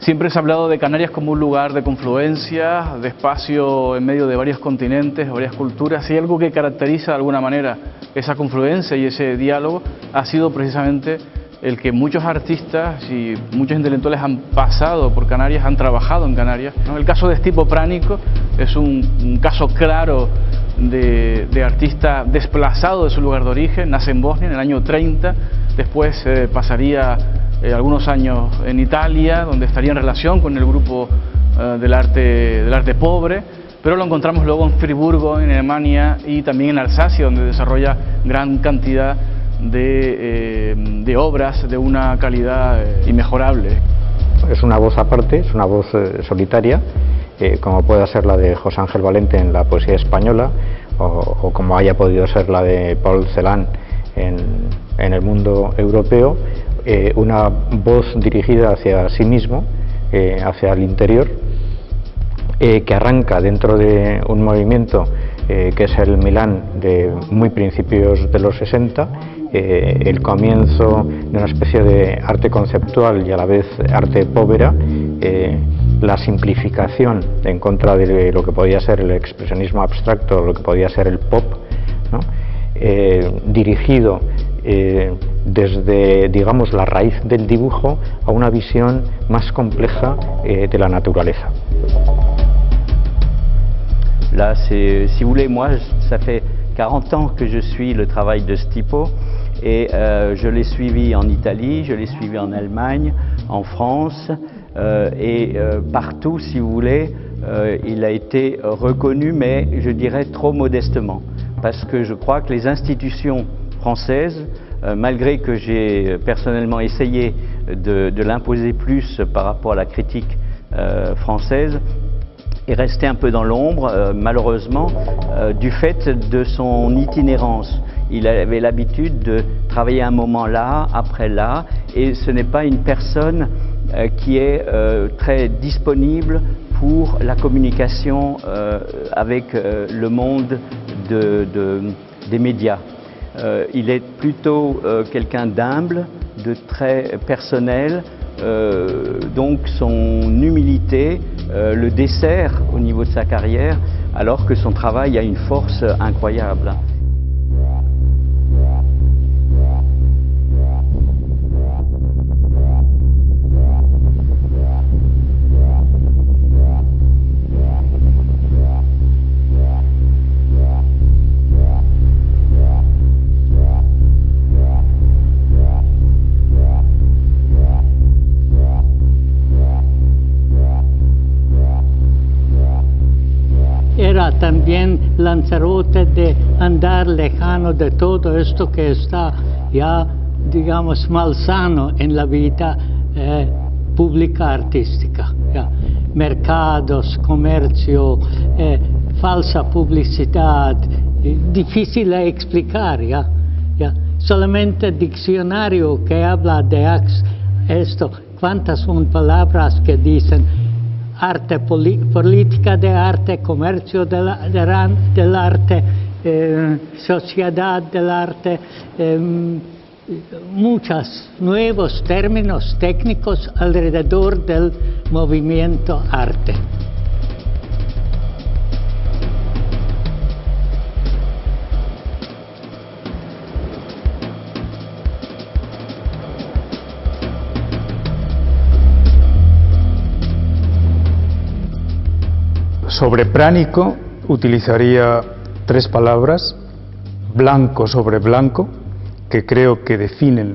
Siempre se ha hablado de Canarias como un lugar de confluencia, de espacio en medio de varios continentes, varias culturas, y algo que caracteriza de alguna manera esa confluencia y ese diálogo ha sido precisamente el que muchos artistas y muchos intelectuales han pasado por Canarias, han trabajado en Canarias, ¿no? El caso de Stipo Pránico es un caso claro de artista desplazado de su lugar de origen. Nace en Bosnia en el año 30, después pasaría algunos años en Italia, donde estaría en relación con el grupo del arte pobre, pero lo encontramos luego en Friburgo, en Alemania, y también en Alsacia, donde desarrolla gran cantidad de obras de una calidad inmejorable. Es una voz aparte, es una voz solitaria, como pueda ser la de José Ángel Valente en la poesía española, o como haya podido ser la de Paul Celan en el mundo europeo, una voz dirigida hacia sí mismo, hacia el interior, que arranca dentro de un movimiento que es el Milán de muy principios de los 60, el comienzo de una especie de arte conceptual y a la vez arte povera, la simplificación en contra de lo que podía ser el expresionismo abstracto, lo que podía ser el pop, ¿no? Dirigido desde, digamos, la raíz del dibujo a una visión más compleja de la naturaleza. Là, si vous voulez, moi, ça fait 40 ans que je suis le travail de Stipo et je l'ai suivi en Italie, je l'ai suivi en Allemagne, en France partout, si vous voulez, il a été reconnu, mais je dirais trop modestement, parce que je crois que les institutions françaises, malgré que j'ai personnellement essayé de l'imposer plus par rapport à la critique française, est resté un peu dans l'ombre, malheureusement, du fait de son itinérance. Il avait l'habitude de travailler un moment là, après là, et ce n'est pas une personne qui est très disponible pour la communication avec le monde des médias. Il est plutôt quelqu'un d'humble, de très personnel, donc son humilité le dessert au niveau de sa carrière, alors que son travail a une force incroyable. Era también Lanzarote de andar lejano de todo esto que está ya, digamos, malsano en la vida pública artística. Ya. Mercados, comercio, falsa publicidad, difícil de explicar. Ya. Solamente el diccionario que habla de esto, cuántas son palabras que dicen arte, política de arte, comercio del arte, sociedad del arte, muchos nuevos términos técnicos alrededor del movimiento arte. Sobre Pránico utilizaría tres palabras: blanco sobre blanco, que creo que definen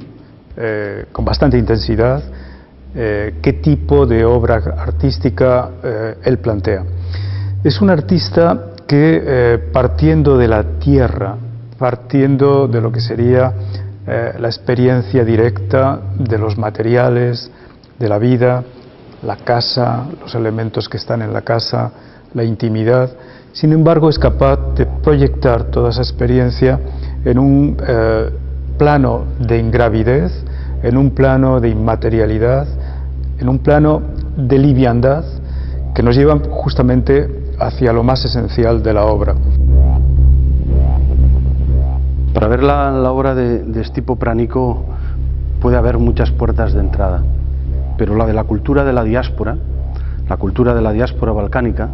con bastante intensidad qué tipo de obra artística él plantea. Es un artista que partiendo de la tierra, partiendo de lo que sería la experiencia directa de los materiales, de la vida, la casa, los elementos que están en la casa, la intimidad, sin embargo es capaz de proyectar toda esa experiencia en un plano de ingravidez, en un plano de inmaterialidad, en un plano de liviandad que nos lleva justamente hacia lo más esencial de la obra. Para ver la obra de Stipo Pránico puede haber muchas puertas de entrada. pero la de la cultura de la diáspora balcánica,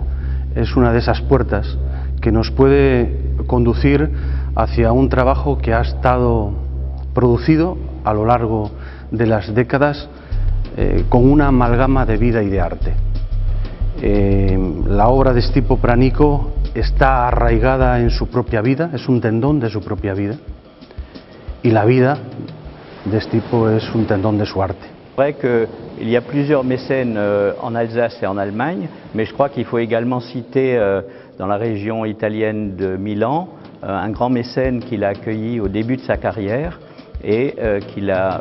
es una de esas puertas que nos puede conducir hacia un trabajo que ha estado producido a lo largo de las décadas con una amalgama de vida y de arte. La obra de Stipo Pranico está arraigada en su propia vida, es un tendón de su propia vida, y la vida de Stipo es un tendón de su arte. C'est vrai qu'il y a plusieurs mécènes en Alsace et en Allemagne, mais je crois qu'il faut également citer dans la région italienne de Milan un grand mécène qu'il a accueilli au début de sa carrière et qu'il a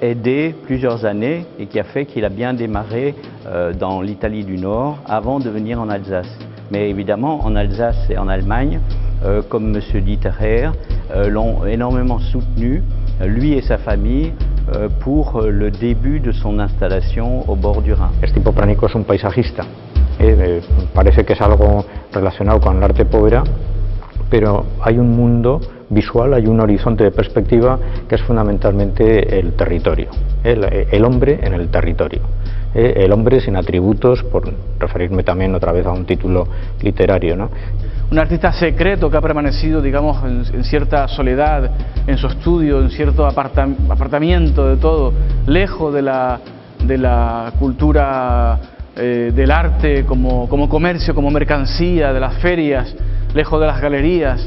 aidé plusieurs années et qui a fait qu'il a bien démarré dans l'Italie du Nord avant de venir en Alsace. Mais évidemment en Alsace et en Allemagne, comme M. Dieterher, l'ont énormément soutenu, lui et sa famille, pour le début de son installation au bord du Rhin. Stipo Pranico es un paisajista, parece que es algo relacionado con el arte povera, pero hay un mundo visual, hay un horizonte de perspectiva que es fundamentalmente el territorio, el hombre en el territorio, el hombre sin atributos, por referirme también otra vez a un título literario, ¿no? Un artista secreto que ha permanecido, digamos, en cierta soledad, en su estudio, en cierto apartamiento de todo, lejos de la cultura del arte como comercio, como mercancía, de las ferias, lejos de las galerías.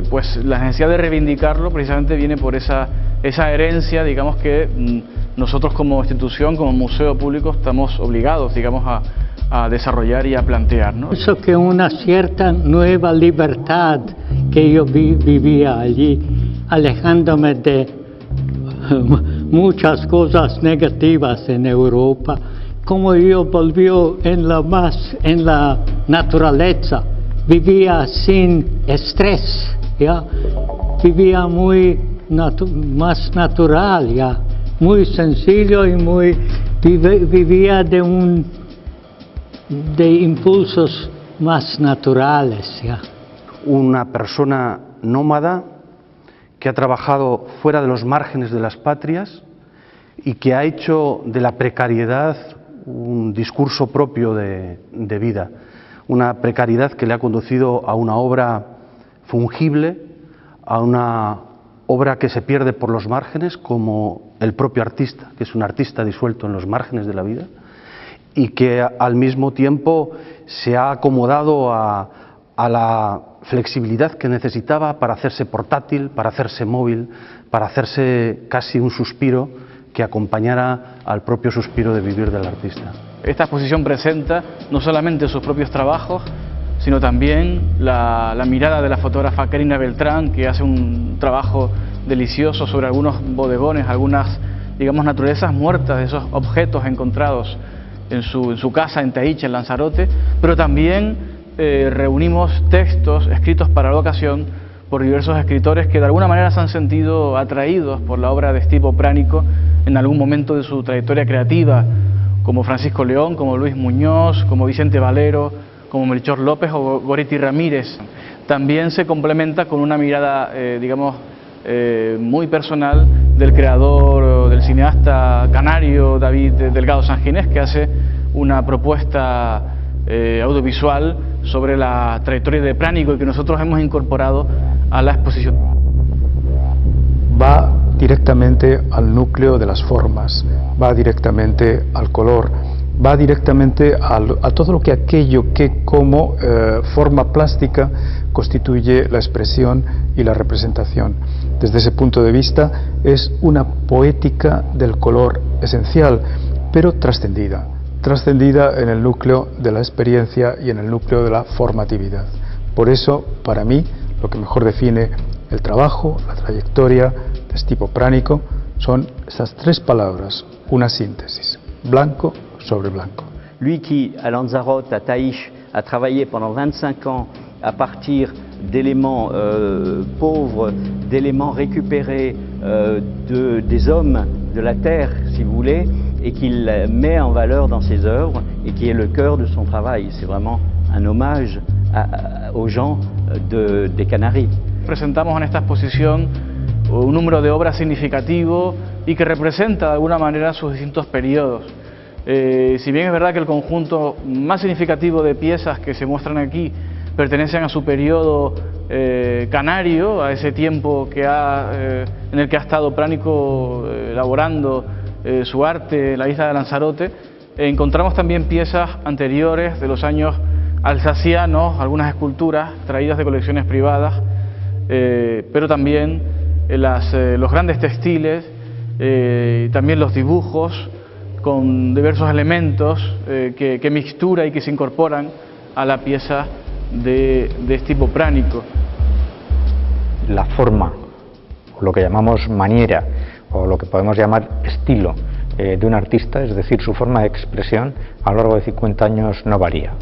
Pues la necesidad de reivindicarlo precisamente viene por esa herencia, digamos, que nosotros como institución, como museo público, estamos obligados, digamos, a desarrollar y a plantear, ¿no? Pienso que una cierta nueva libertad que yo vivía allí, alejándome de muchas cosas negativas en Europa, como yo volvió en la naturaleza, vivía sin estrés, ¿ya? Vivía muy más natural, ¿ya? Muy sencillo y vivía de impulsos más naturales, ¿ya? Una persona nómada que ha trabajado fuera de los márgenes de las patrias y que ha hecho de la precariedad un discurso propio de vida, una precariedad que le ha conducido a una obra fungible, a una obra que se pierde por los márgenes, como el propio artista, que es un artista disuelto en los márgenes de la vida, y que al mismo tiempo se ha acomodado a la flexibilidad que necesitaba para hacerse portátil, para hacerse móvil, para hacerse casi un suspiro que acompañara al propio suspiro de vivir del artista. Esta exposición presenta no solamente sus propios trabajos, sino también la mirada de la fotógrafa Karina Beltrán, que hace un trabajo delicioso sobre algunos bodegones, algunas, digamos, naturalezas muertas de esos objetos encontrados en su casa en Taich, en Lanzarote, pero también reunimos textos escritos para la ocasión por diversos escritores que de alguna manera se han sentido atraídos por la obra de Stipo Pranico en algún momento de su trayectoria creativa, como Francisco León, como Luis Muñoz, como Vicente Valero, como Melchor López o Goretti Ramírez. También se complementa con una mirada, digamos, muy personal del creador, del cineasta canario David Delgado Sanginés, que hace una propuesta audiovisual sobre la trayectoria de Pranico y que nosotros hemos incorporado a la exposición. Va directamente al núcleo de las formas, va directamente al color, va directamente a todo lo que aquello que como forma plástica constituye la expresión y la representación. Desde ese punto de vista es una poética del color esencial, pero trascendida en el núcleo de la experiencia y en el núcleo de la formatividad. Por eso, para mí, lo que mejor define el trabajo, la trayectoria de Stipo Pranico son esas tres palabras, una síntesis: blanco sobre blanco. Lui qui, à Lanzarote, à Taich, a travaillé pendant 25 ans à partir d'éléments pauvres, d'éléments récupérés des hommes de la terre, si vous voulez, et qu'il met en valeur dans ses œuvres et qui est le cœur de son travail. C'est vraiment un hommage aux gens des Canaries. Presentamos en esta exposición un número de obras significativo y que representa de alguna manera sus distintos periodos. Si bien es verdad que el conjunto más significativo de piezas que se muestran aquí pertenecen a su periodo canario, a ese tiempo en el que ha estado Pránico elaborando su arte en la isla de Lanzarote, encontramos también piezas anteriores de los años alsacianos, algunas esculturas traídas de colecciones privadas, pero también los grandes textiles, también los dibujos con diversos elementos que mixtura y que se incorporan a la pieza de tipo pránico. La forma, o lo que llamamos maniera, o lo que podemos llamar estilo de un artista, es decir, su forma de expresión a lo largo de 50 años no varía.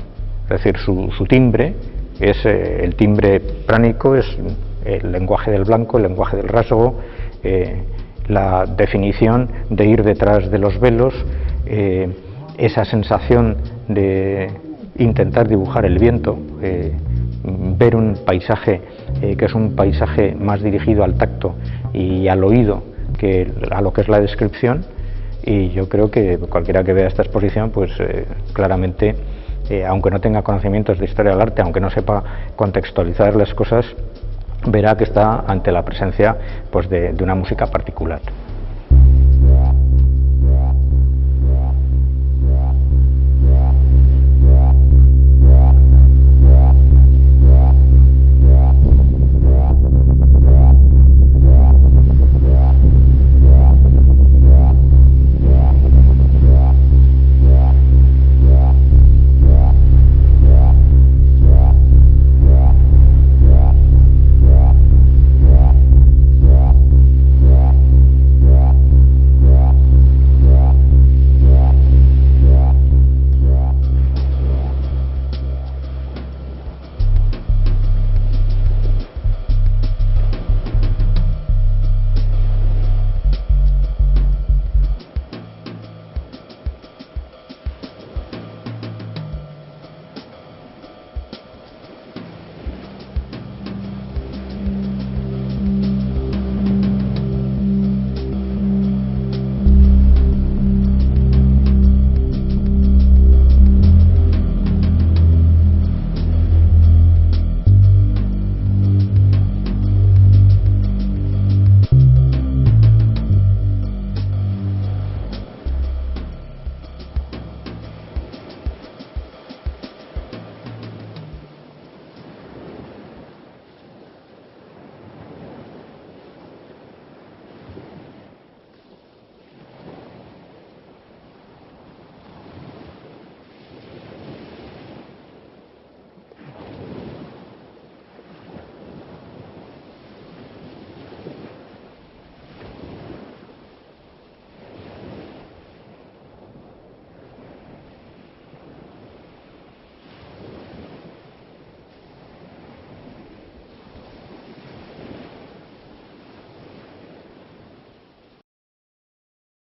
Es decir, su timbre es el timbre pránico, es el lenguaje del blanco, el lenguaje del rasgo, la definición de ir detrás de los velos, esa sensación de intentar dibujar el viento, ver un paisaje que es un paisaje más dirigido al tacto y al oído que a lo que es la descripción. Y yo creo que cualquiera que vea esta exposición, pues claramente, aunque no tenga conocimientos de historia del arte, aunque no sepa contextualizar las cosas, verá que está ante la presencia pues de una música particular.